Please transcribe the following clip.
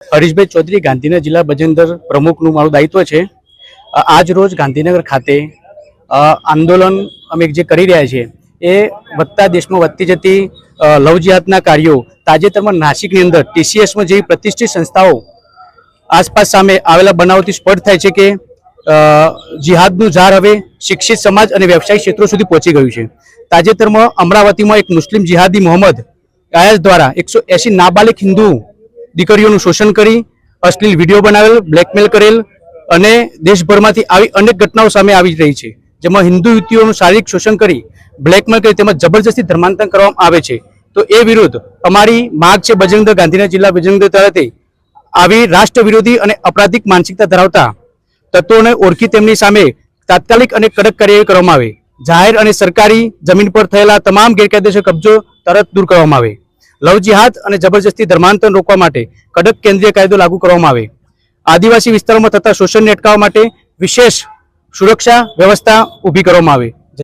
હરીશભાઈ ચૌધરી ગાંધીનગર જિલ્લા બજેન્દ્ર પ્રમુખનું મારું દાયિત્વ છે। આજ રોજ ગાંધીનગર ખાતે આંદોલન અમે જે કરી રહ્યા છીએ એ વધતા દેશમાં વધતી જતી લવ જિહાદના કાર્યો તાજેતરમાં નાસિકની અંદર ટીસીએસમાં જેવી પ્રતિષ્ઠિત સંસ્થાઓ આસપાસ સામે આવેલા બનાવથી સ્પષ્ટ થાય છે કે જિહાદનું ઝાર હવે શિક્ષિત સમાજ અને વ્યવસાયિક ક્ષેત્રો સુધી પહોંચી ગયું છે। તાજેતરમાં અમરાવતીમાં એક મુસ્લિમ જિહાદી મોહમ્મદ આયાઝ દ્વારા 180 નાબાલિગ હિન્દુ દીકરીઓનું શોષણ કરી અશ્લીલ વિડીયો બનાવેલ, બ્લેકમેલ કરેલ અને દેશભરમાંથી આવી અનેક ઘટનાઓ સામે આવી રહી છે, જેમાં હિન્દુ યુવતીઓનું શારીરિક શોષણ કરી બ્લેકમેલ કરી તેમજ જબરજસ્તી ધર્માંતર કરવામાં આવે છે। તો એ વિરુદ્ધ અમારી માંગ છે બજરંગ ગાંધીનગર જિલ્લા બજરંગ તરફથી આવી રાષ્ટ્ર વિરોધી અને અપરાધિક માનસિકતા ધરાવતા તત્વોને ઓળખી તેમની સામે તાત્કાલિક અને કડક કાર્યવાહી કરવામાં આવે। જાહેર અને સરકારી જમીન પર થયેલા તમામ ગેરકાયદેસર કબજો તરત દૂર કરવામાં આવે। લવ જિહાદ અને જબરજસ્તી ધર્માંતર રોકવા માટે કડક કેન્દ્રીય કાયદો લાગુ કરવામાં આવે। આદિવાસી વિસ્તારોમાં થતા શોષણને અટકાવવા માટે વિશેષ સુરક્ષા વ્યવસ્થા ઊભી કરવામાં આવે।